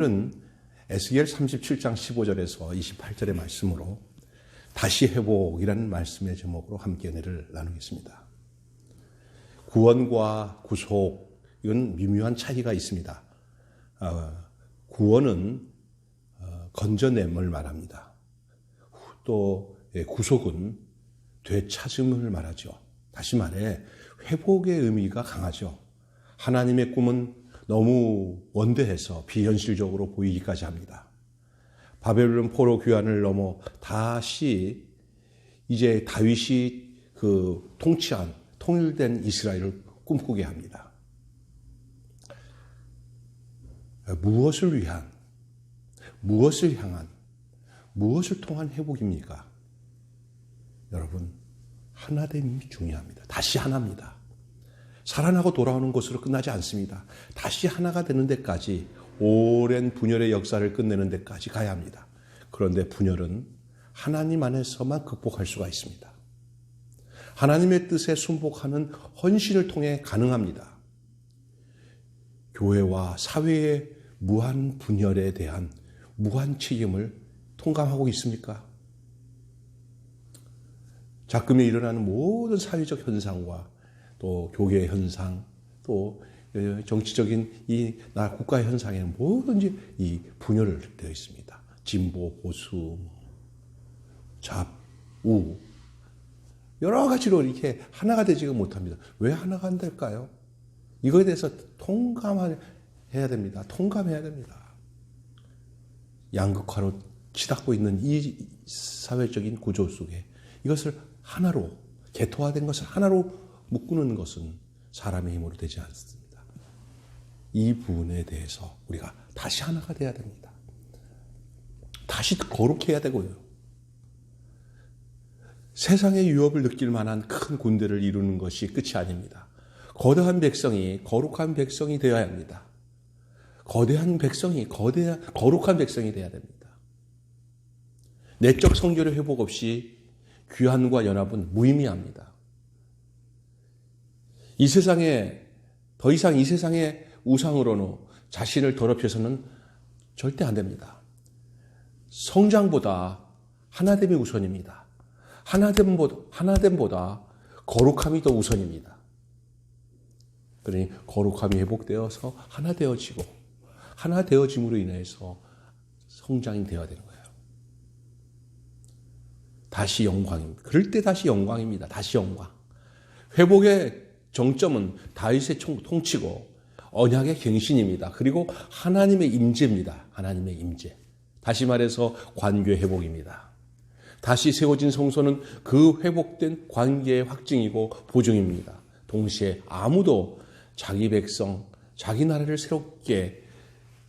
는 에스겔 37장 15절에서 28절의 말씀으로 다시 회복이라는 말씀의 제목으로 함께 은혜를 나누겠습니다. 구원과 구속은 미묘한 차이가 있습니다. 구원은 건져냄을 말합니다. 또 구속은 되찾음을 말하죠. 다시 말해 회복의 의미가 강하죠. 하나님의 꿈은 너무 원대해서 비현실적으로 보이기까지 합니다. 바벨론 포로 귀환을 넘어 다시 이제 다윗이 통치한 통일된 이스라엘을 꿈꾸게 합니다. 무엇을 위한, 무엇을 향한, 무엇을 통한 회복입니까? 여러분, 하나됨이 중요합니다. 다시 하나입니다. 살아나고 돌아오는 것으로 끝나지 않습니다. 다시 하나가 되는 데까지 오랜 분열의 역사를 끝내는 데까지 가야 합니다. 그런데 분열은 하나님 안에서만 극복할 수가 있습니다. 하나님의 뜻에 순복하는 헌신을 통해 가능합니다. 교회와 사회의 무한 분열에 대한 무한 책임을 통감하고 있습니까? 작금에 일어나는 모든 사회적 현상과 또 교계 현상, 또 정치적인 이 나라 국가의 현상에는 뭐든지 이 분열되어 있습니다. 진보, 보수, 잡, 우 여러 가지로 이렇게 하나가 되지가 못합니다. 왜 하나가 안 될까요? 이거에 대해서 통감해야 됩니다. 통감해야 됩니다. 양극화로 치닫고 있는 이 사회적인 구조 속에 이것을 하나로, 개토화된 것을 하나로 묶는 것은 사람의 힘으로 되지 않습니다. 이 부분에 대해서 우리가 다시 하나가 돼야 됩니다. 다시 거룩해야 되고요. 세상의 유업을 느낄 만한 큰 군대를 이루는 것이 끝이 아닙니다. 거대한 백성이 거룩한 백성이 되어야 합니다. 거대한 백성이 거룩한 백성이 되어야 됩니다. 내적 성결의 회복 없이 귀환과 연합은 무의미합니다. 이 세상에 더 이상 이 세상의 우상으로는 자신을 더럽혀서는 절대 안 됩니다. 성장보다 하나됨이 우선입니다. 하나됨보다 거룩함이 더 우선입니다. 그러니 거룩함이 회복되어서 하나 되어지고 하나 되어짐으로 인해서 성장이 되어야 되는 거예요. 다시 영광입니다. 그럴 때 다시 영광입니다. 다시 영광. 회복의 정점은 다윗의 통치고 언약의 갱신입니다. 그리고 하나님의 임재입니다. 하나님의 임재. 다시 말해서 관계 회복입니다. 다시 세워진 성소는 그 회복된 관계의 확증이고 보증입니다. 동시에 아무도 자기 백성, 자기 나라를 새롭게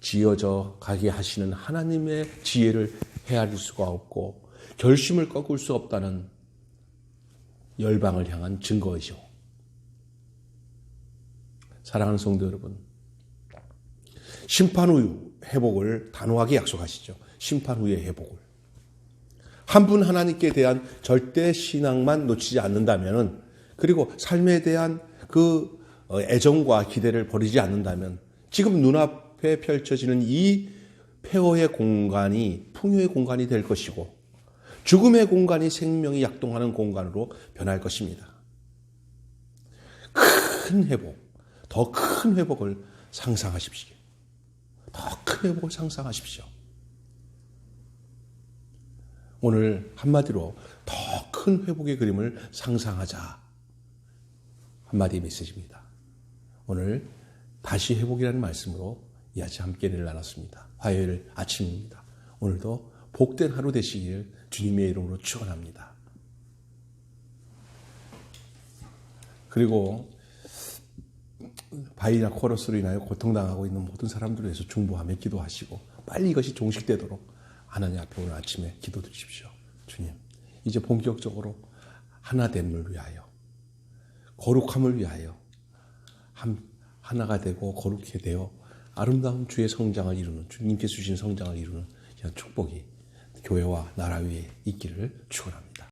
지어져 가게 하시는 하나님의 지혜를 헤아릴 수가 없고 결심을 꺾을 수 없다는 열방을 향한 증거이죠. 사랑하는 성도 여러분, 심판 후 회복을 단호하게 약속하시죠. 심판 후의 회복을. 한 분 하나님께 대한 절대 신앙만 놓치지 않는다면, 그리고 삶에 대한 그 애정과 기대를 버리지 않는다면, 지금 눈앞에 펼쳐지는 이 폐허의 공간이 풍요의 공간이 될 것이고, 죽음의 공간이 생명이 약동하는 공간으로 변할 것입니다. 큰 회복, 더 큰 회복을 상상하십시오. 더 큰 회복을 상상하십시오. 오늘 한마디로 더 큰 회복의 그림을 상상하자. 한마디 메시지입니다. 오늘 다시 회복이라는 말씀으로 이 아침 함께 은혜를 나눴습니다. 화요일 아침입니다. 오늘도 복된 하루 되시길 주님의 이름으로 축원합니다. 그리고 바이나 코러스로 인하여 고통당하고 있는 모든 사람들을 위해서 중보하며 기도하시고 빨리 이것이 종식되도록 하나님 앞에 오늘 아침에 기도드리십시오. 주님, 이제 본격적으로 하나됨을 위하여, 거룩함을 위하여 하나가 되고 거룩해 되어 아름다운 주의 성장을 이루는, 주님께서 주신 성장을 이루는 이런 축복이 교회와 나라 위에 있기를 축원합니다.